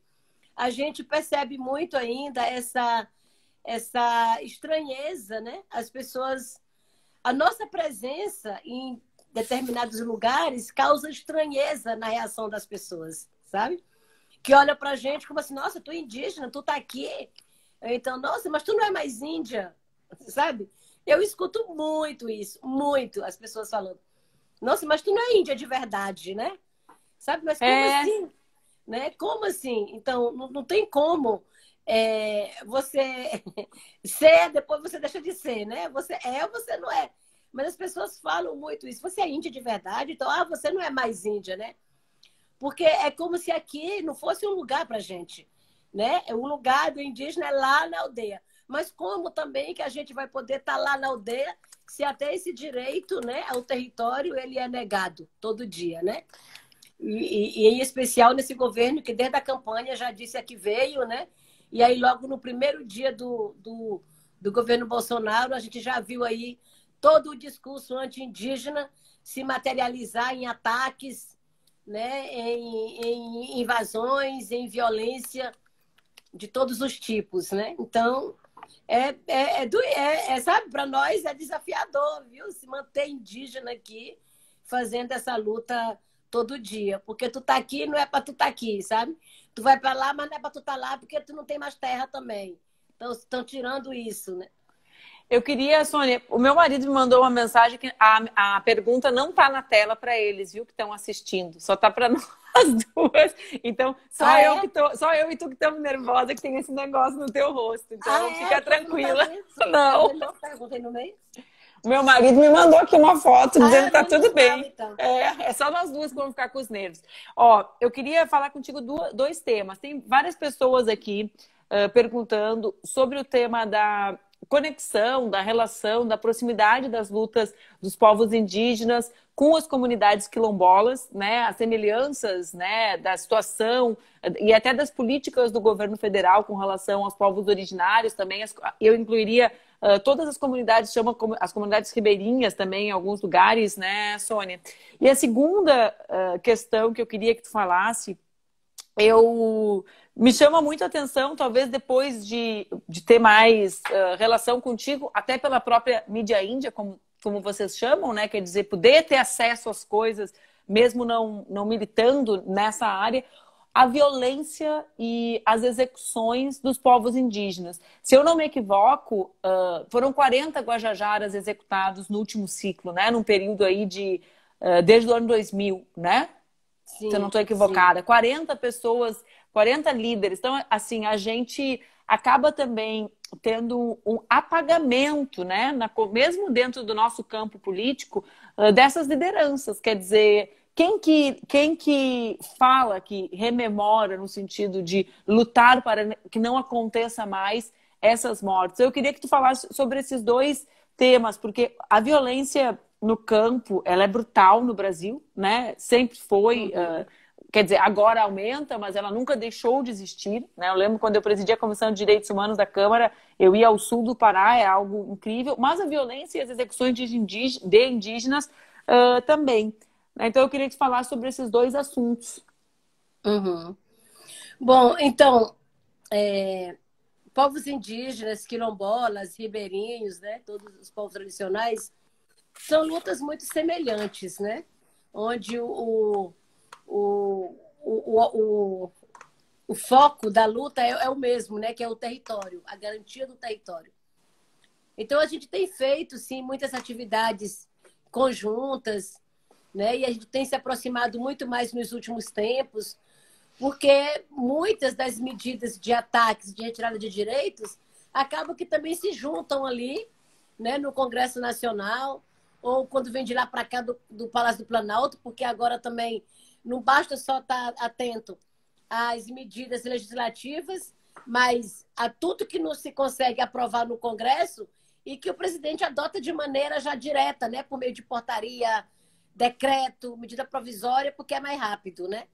a gente percebe muito ainda essa estranheza, né? As pessoas... A nossa presença em determinados lugares causa estranheza na reação das pessoas, sabe? Que olha pra gente como assim, nossa, tu é indígena, tu tá aqui. Então, nossa, mas tu não é mais índia, sabe? Eu escuto muito isso, muito, as pessoas falando. Nossa, mas tu não é índia de verdade, né? Sabe? Mas como assim? né? Como assim? Então, não tem como você ser, depois você deixa de ser, né? Você é ou você não é. Mas as pessoas falam muito isso. Você é índia de verdade? Então, você não é mais índia, né? Porque é como se aqui não fosse um lugar para gente, né? O lugar do indígena é lá na aldeia. Mas como também que a gente vai poder estar lá na aldeia se até esse direito, né, ao território ele é negado todo dia, né? E em especial nesse governo que desde a campanha já disse a que veio, né? E aí logo no primeiro dia do governo Bolsonaro a gente já viu aí todo o discurso anti-indígena se materializar em ataques, né? Em invasões, em violência de todos os tipos, né? Então sabe, para nós é desafiador, viu? Se manter indígena aqui fazendo essa luta todo dia, porque tu tá aqui não é para tu tá aqui, sabe? Tu vai para lá, mas não é para tu tá lá porque tu não tem mais terra também. Então estão tirando isso, né? Eu queria, Sônia, o meu marido me mandou uma mensagem que a pergunta não está na tela para eles, viu, que estão assistindo, só está para nós duas. Então, só eu e tu que estamos nervosa que tem esse negócio no teu rosto. Então, fica tranquila. Não. Não perguntei no meio. O meu marido me mandou aqui uma foto dizendo que tá tudo bem. Então. É só nós duas que vamos ficar com os nervos. Ó, eu queria falar contigo dois temas. Tem várias pessoas aqui perguntando sobre o tema da conexão, da relação, da proximidade das lutas dos povos indígenas com as comunidades quilombolas, né, as semelhanças, né, da situação e até das políticas do governo federal com relação aos povos originários também. Eu incluiria todas as comunidades, chamam as comunidades ribeirinhas também em alguns lugares, né, Sônia? E a segunda questão que eu queria que tu falasse, me chama muito a atenção, talvez depois de ter mais relação contigo, até pela própria mídia índia, como vocês chamam, né? Quer dizer, poder ter acesso às coisas, mesmo não militando nessa área, a violência e as execuções dos povos indígenas. Se eu não me equivoco, foram 40 guajajaras executados no último ciclo, né? Num período aí desde o ano 2000, né? Sim, se eu não estou equivocada, sim. 40 pessoas, 40 líderes. Então, assim, a gente acaba também tendo um apagamento, né, mesmo dentro do nosso campo político, dessas lideranças. Quer dizer, quem que fala, que rememora no sentido de lutar para que não aconteça mais essas mortes? Eu queria que tu falasse sobre esses dois temas, porque a violência no campo, ela é brutal no Brasil, né? Sempre foi, quer dizer, agora aumenta, mas ela nunca deixou de existir, né? Eu lembro quando eu presidia a Comissão de Direitos Humanos da Câmara, eu ia ao sul do Pará, é algo incrível, mas a violência e as execuções de indígenas também. Então eu queria te falar sobre esses dois assuntos. Uhum. Bom, então, povos indígenas, quilombolas, ribeirinhos, né? Todos os povos tradicionais, são lutas muito semelhantes, né? Onde o foco da luta é o mesmo, né? Que é o território, a garantia do território. Então, a gente tem feito, sim, muitas atividades conjuntas, né? E a gente tem se aproximado muito mais nos últimos tempos, porque muitas das medidas de ataques, de retirada de direitos, acabam que também se juntam ali, né? No Congresso Nacional, ou quando vem de lá para cá do Palácio do Planalto, porque agora também não basta só estar atento às medidas legislativas, mas a tudo que não se consegue aprovar no Congresso e que o presidente adota de maneira já direta, né, por meio de portaria, decreto, medida provisória, porque é mais rápido, né?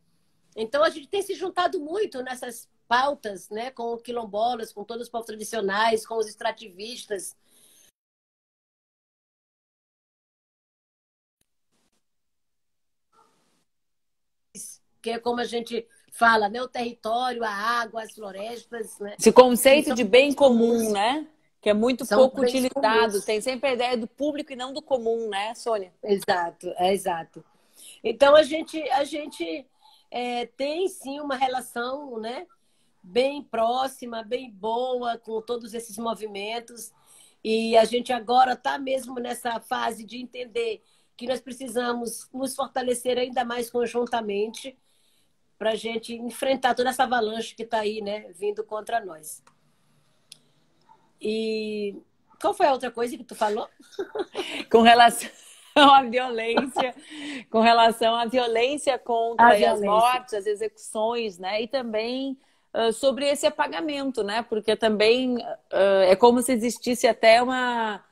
Então a gente tem se juntado muito nessas pautas, né, com quilombolas, com todos os povos tradicionais, com os extrativistas. Que é como a gente fala, né? O território, a água, as florestas, né? Esse conceito de bem comum, né? Que é muito São pouco bens utilizado. comuns. Tem sempre a ideia do público e não do comum, né, Sônia? Exato, exato. Então a gente tem sim uma relação, né? Bem próxima, bem boa com todos esses movimentos. E a gente agora está mesmo nessa fase de entender que nós precisamos nos fortalecer ainda mais conjuntamente, para a gente enfrentar toda essa avalanche que está aí, né, vindo contra nós. E qual foi a outra coisa que tu falou? Com relação à violência, com relação à violência contra as mortes, as execuções, né? E também sobre esse apagamento, né? Porque também é como se existisse até é uma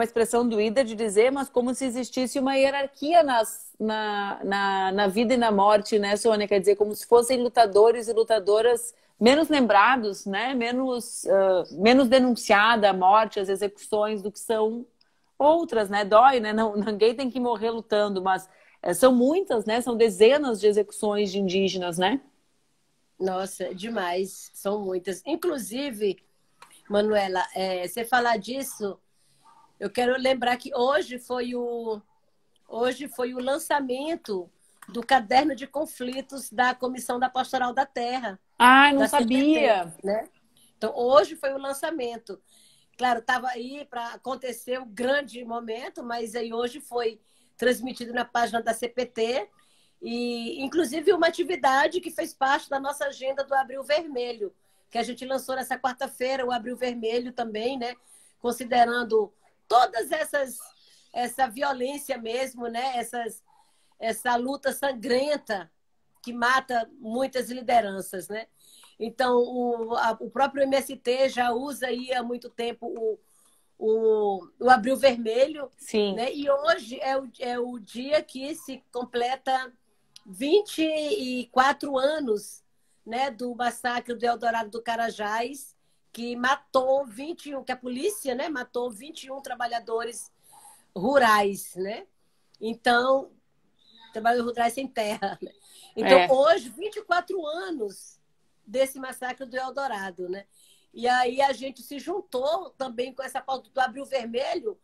expressão doída de dizer, mas como se existisse uma hierarquia na vida e na morte, né, Sônia? Quer dizer, como se fossem lutadores e lutadoras menos lembrados, né? Menos denunciada a morte, as execuções do que são outras, né? Dói, né? Não, ninguém tem que morrer lutando, mas são muitas, né? São dezenas de execuções de indígenas, né? Nossa, demais. São muitas. Inclusive, Manuela, você falar disso, eu quero lembrar que hoje foi o lançamento do caderno de conflitos da Comissão da Pastoral da Terra. Ah, não sabia. CPT, né? Então, hoje foi o lançamento. Claro, estava aí para acontecer o grande momento, mas aí hoje foi transmitido na página da CPT e, inclusive, uma atividade que fez parte da nossa agenda do Abril Vermelho, que a gente lançou nessa quarta-feira, o Abril Vermelho também, né? Considerando todas essa violência mesmo, né? Essa luta sangrenta que mata muitas lideranças, né? Então, o próprio MST já usa aí há muito tempo o Abril Vermelho. Sim. Né? E hoje é o dia que se completa 24 anos, né, do massacre do Eldorado do Carajás, que matou 21, que a polícia, né, matou 21 trabalhadores rurais, né? Então, trabalhadores rurais sem terra. Né? Então, hoje, 24 anos desse massacre do Eldorado, né? E aí a gente se juntou também com essa pauta do Abril Vermelho,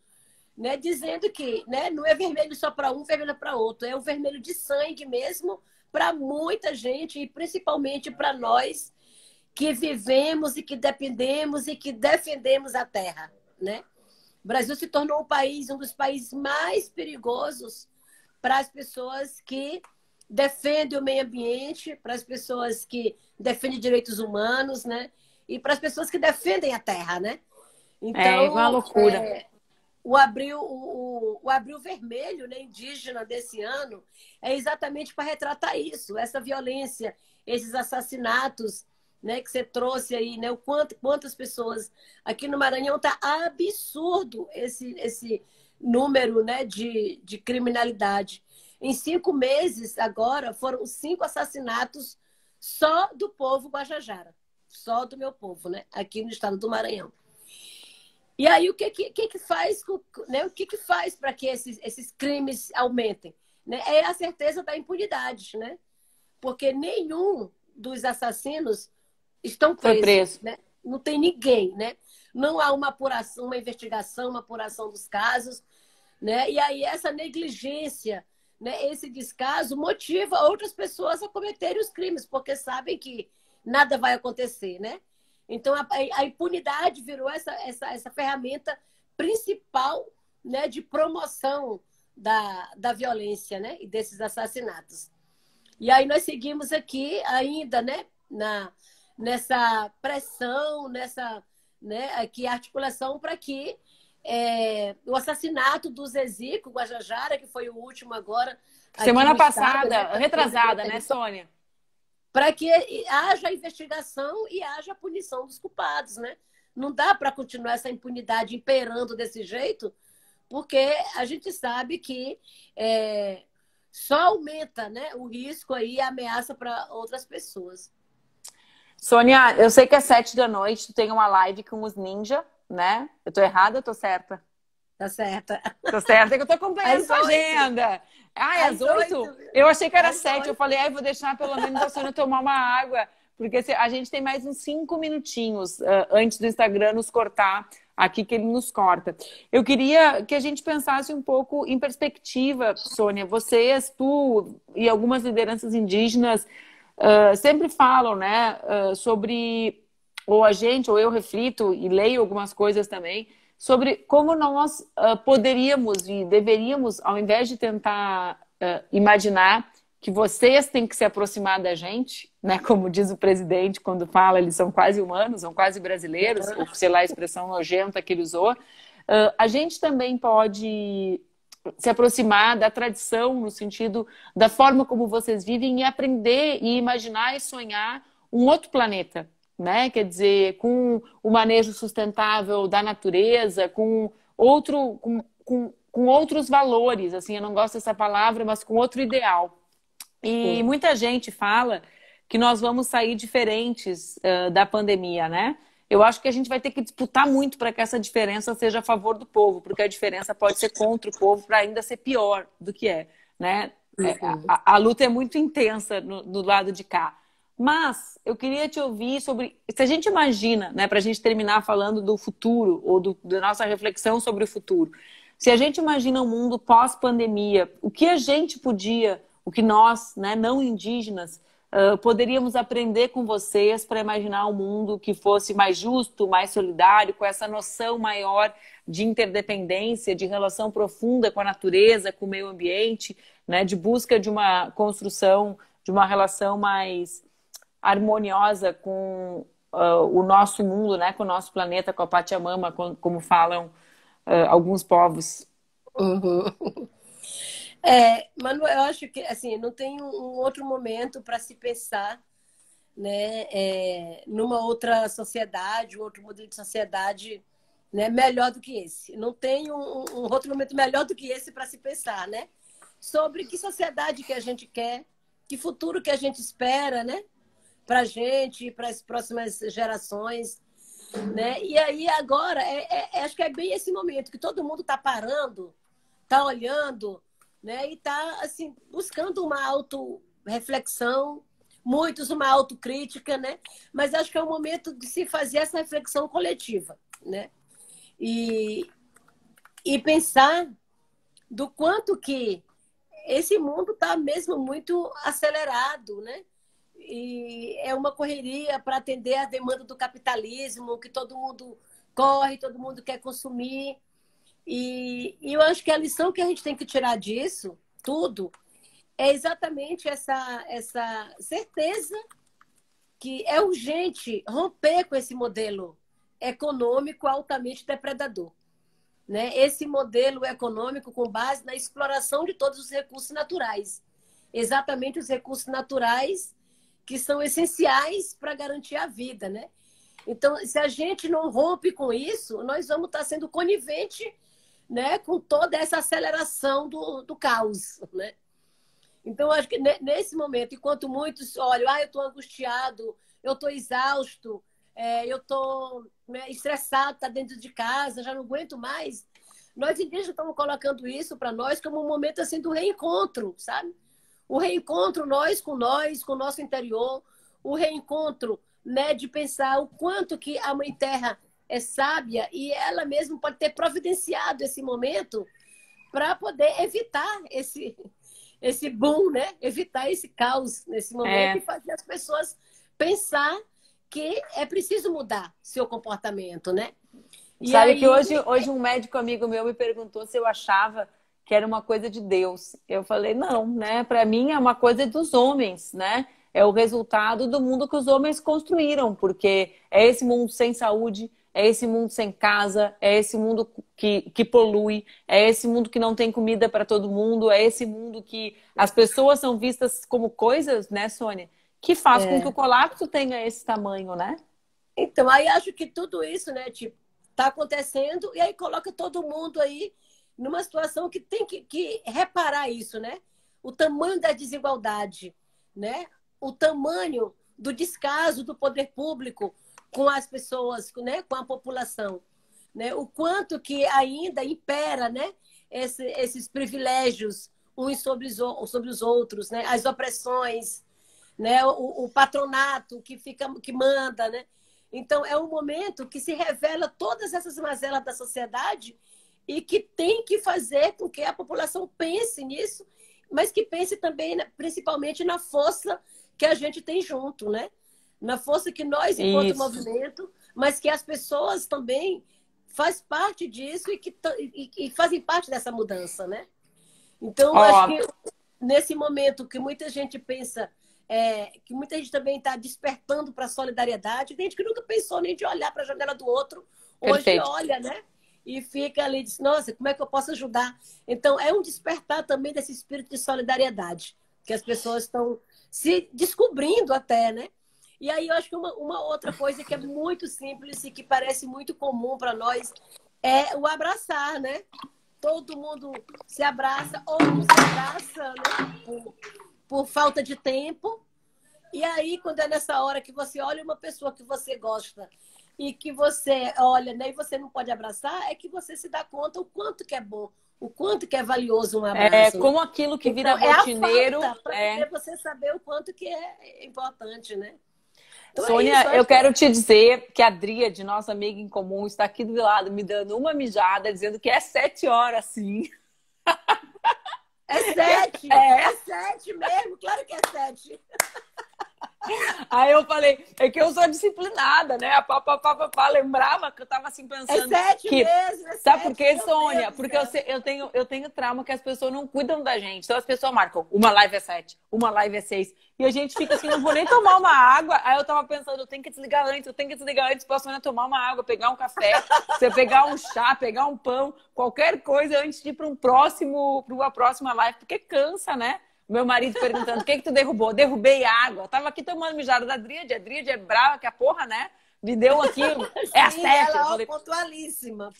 né, dizendo que, né, não é vermelho só para um, vermelho para outro, é o vermelho de sangue mesmo para muita gente e principalmente para nós que vivemos e que dependemos e que defendemos a terra, né? O Brasil se tornou um dos países mais perigosos para as pessoas que defendem o meio ambiente, para as pessoas que defendem direitos humanos, né? E para as pessoas que defendem a terra, né? Então, é uma loucura. O Abril Vermelho, né, indígena desse ano é exatamente para retratar isso, essa violência, esses assassinatos, né, que você trouxe aí, né, quantas pessoas aqui no Maranhão está absurdo esse número, né, de criminalidade. Em 5 meses agora foram 5 assassinatos só do povo Guajajara, só do meu povo, né, aqui no estado do Maranhão. E aí, o que faz, né? O que faz para que esses crimes aumentem? Né? É a certeza da impunidade, né? Porque nenhum dos assassinos estão presos. Né? Não tem ninguém, né? Não há uma apuração, uma investigação, uma apuração dos casos. Né? E aí, essa negligência, né? Esse descaso motiva outras pessoas a cometerem os crimes, porque sabem que nada vai acontecer, né? Então, a impunidade virou essa ferramenta principal, né, de promoção da violência, né, e desses assassinatos. E aí nós seguimos aqui ainda, né, nessa pressão, né, aqui, articulação para que o assassinato do Zezico Guajajara, que foi o último agora... Semana passada, estado, né, retrasada, né, Sônia? Para que haja investigação e haja punição dos culpados, né? Não dá para continuar essa impunidade imperando desse jeito, porque a gente sabe que só aumenta, né, o risco aí e a ameaça para outras pessoas. Sônia, eu sei que às 7 da noite tu tem uma live com os ninja, né? Eu tô errada ou tô certa? Tá certa. Tô certa, é que eu tô acompanhando a agenda. Ah, é às 8? Eu achei que era às 7. Eu falei, vou deixar pelo menos a Sônia tomar uma água, porque a gente tem mais uns 5 minutinhos antes do Instagram nos cortar, aqui que ele nos corta. Eu queria que a gente pensasse um pouco em perspectiva, Sônia. Vocês, tu e algumas lideranças indígenas sempre falam, né, sobre, ou a gente, ou eu reflito e leio algumas coisas também, sobre como nós poderíamos e deveríamos, ao invés de tentar imaginar que vocês têm que se aproximar da gente, né? Como diz o presidente quando fala, eles são quase humanos, são quase brasileiros, ou sei lá a expressão nojenta que ele usou. A gente também pode se aproximar da tradição, no sentido da forma como vocês vivem, e aprender e imaginar e sonhar um outro planeta, né? Quer dizer, com o manejo sustentável da natureza, com outros valores, assim, eu não gosto dessa palavra, mas com outro ideal. E muita gente fala que nós vamos sair diferentes da pandemia, né? Eu acho que a gente vai ter que disputar muito para que essa diferença seja a favor do povo, porque a diferença pode ser contra o povo para ainda ser pior do que é, né? A luta é muito intensa do lado de cá. Mas eu queria te ouvir sobre... Se a gente imagina, né, para a gente terminar falando do futuro, ou da nossa reflexão sobre o futuro, se a gente imagina um mundo pós-pandemia, o que a gente podia, o que nós, né, não indígenas, poderíamos aprender com vocês para imaginar um mundo que fosse mais justo, mais solidário, com essa noção maior de interdependência, de relação profunda com a natureza, com o meio ambiente, né, de busca de uma construção, de uma relação mais harmoniosa com o nosso mundo, né, com o nosso planeta, com a Pachamama, como falam alguns povos. Manu, eu acho que assim, não tem um outro momento para se pensar, né, numa outra sociedade, um outro modelo de sociedade, né, melhor do que esse. Não tem um outro momento melhor do que esse para se pensar, né? Sobre que sociedade que a gente quer, que futuro que a gente espera, né? Para a gente, para as próximas gerações, né? E aí agora, acho que é bem esse momento que todo mundo está parando, está olhando, né? E está assim, buscando uma autorreflexão, muitos uma autocrítica, né? Mas acho que é o momento de se fazer essa reflexão coletiva, né? E pensar do quanto que esse mundo está mesmo muito acelerado, né? E é uma correria para atender a demanda do capitalismo, que todo mundo corre, todo mundo quer consumir. E eu acho que a lição que a gente tem que tirar disso, tudo, é exatamente essa certeza que é urgente romper com esse modelo econômico altamente depredador, né? Esse modelo econômico com base na exploração de todos os recursos naturais. Exatamente os recursos naturais que são essenciais para garantir a vida, né? Então, se a gente não rompe com isso, nós vamos estar sendo conivente, né, com toda essa aceleração do caos, né? Então, acho que nesse momento, enquanto muitos olham, eu estou angustiado, eu estou exausto, eu estou, né, estressado, está dentro de casa, já não aguento mais, nós indígenas estamos colocando isso para nós como um momento assim do reencontro, sabe? O reencontro nós, com o nosso interior, o reencontro, né, de pensar o quanto que a Mãe Terra é sábia e ela mesma pode ter providenciado esse momento para poder evitar esse boom, né? Evitar esse caos nesse momento e fazer as pessoas pensar que é preciso mudar seu comportamento, né? E sabe aí... que hoje um médico amigo meu me perguntou se eu achava que era uma coisa de Deus. Eu falei, não, né? Para mim é uma coisa dos homens, né? É o resultado do mundo que os homens construíram, porque é esse mundo sem saúde, é esse mundo sem casa, é esse mundo que polui, é esse mundo que não tem comida para todo mundo, é esse mundo que as pessoas são vistas como coisas, né, Sônia? Que faz com que o colapso tenha esse tamanho, né? Então, aí acho que tudo isso, né, tipo, tá acontecendo e aí coloca todo mundo aí numa situação que tem que reparar isso, né? O tamanho da desigualdade, né? O tamanho do descaso do poder público com as pessoas, né? Com a população, né? O quanto que ainda impera, né? Esses privilégios uns sobre os outros, né? As opressões, né? O patronato que manda, né? Então é um momento que se revela todas essas mazelas da sociedade e que tem que fazer com que a população pense nisso, mas que pense também, principalmente, na força que a gente tem junto, né? Na força que nós, enquanto movimento, mas que as pessoas também fazem parte disso e fazem parte dessa mudança, né? Então, acho que nesse momento que muita gente pensa, que muita gente também está despertando para a solidariedade, tem gente que nunca pensou nem de olhar para a janela do outro, hoje Perfeito. olha, né? E fica ali, diz, nossa, como é que eu posso ajudar? Então, é um despertar também desse espírito de solidariedade, que as pessoas estão se descobrindo até, né? E aí eu acho que uma outra coisa que é muito simples e que parece muito comum para nós é o abraçar, né? Todo mundo se abraça ou não se abraça, né? Por falta de tempo. E aí, quando é nessa hora que você olha uma pessoa que você gosta e que você olha, né, e você não pode abraçar, é que você se dá conta o quanto que é bom, o quanto que é valioso um abraço. Como aquilo que vira então, rotineiro. Para você saber o quanto que é importante, né? Então, Sônia, eu quero te dizer que a Dríade, nossa amiga em comum, está aqui do lado me dando uma mijada, dizendo que é 7 horas, sim. É 7! É 7 mesmo, claro que é 7. Aí eu falei, é que eu sou disciplinada, né? Lembrava que eu tava assim pensando. É 7 que... mesmo, é 7. Sabe por quê, Sônia? Porque eu tenho trauma que as pessoas não cuidam da gente. Então as pessoas marcam, uma live é 7, uma live é 6. E a gente fica assim, não vou nem tomar uma água. Aí eu tava pensando, eu tenho que desligar antes pra Sônia tomar uma água, pegar um café, você pegar um chá, pegar um pão, qualquer coisa antes de ir pra uma próxima live, porque cansa, né? Meu marido perguntando, o que tu derrubou? Derrubei água. Eu tava aqui tomando mijada da Dríade. A Dríade é brava, que a porra, né? Me deu aqui, a 7. Ela, falei, pontualíssima.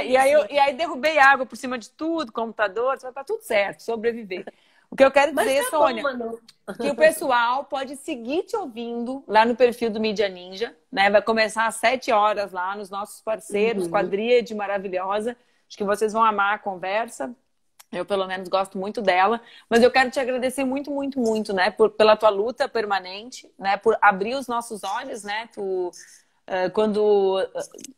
E aí derrubei água por cima de tudo, computador, tá tudo certo, sobreviver. O que eu quero dizer, Sônia, que o pessoal pode seguir te ouvindo lá no perfil do Mídia Ninja, né? Vai começar às 7 horas lá nos nossos parceiros, com a Dríade maravilhosa. Acho que vocês vão amar a conversa. Eu, pelo menos, gosto muito dela. Mas eu quero te agradecer muito, muito, muito, né? Pela tua luta permanente, né? Por abrir os nossos olhos, né? Quando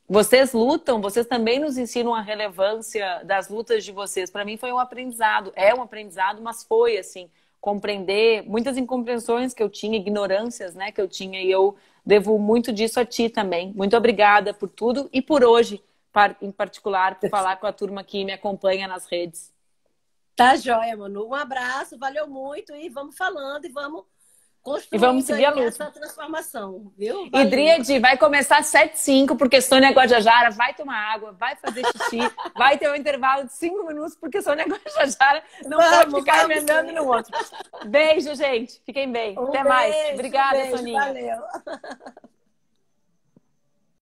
vocês lutam, vocês também nos ensinam a relevância das lutas de vocês. Para mim foi um aprendizado. É um aprendizado, mas foi, assim, compreender muitas incompreensões que eu tinha, ignorâncias, né? Que eu tinha. E eu devo muito disso a ti também. Muito obrigada por tudo e por hoje, em particular, por falar com a turma que me acompanha nas redes. Tá joia, Manu. Um abraço, valeu muito e vamos falando e vamos construindo e vamos seguir a luta. Essa transformação, viu? Valeu. E Dríade, vai começar às 7h05, porque Sônia Guajajara vai tomar água, vai fazer xixi, vai ter um intervalo de 5 minutos, porque Sônia Guajajara não pode ficar emendando no outro. Beijo, gente. Fiquem bem. Até mais. Obrigada, Soninha. Valeu.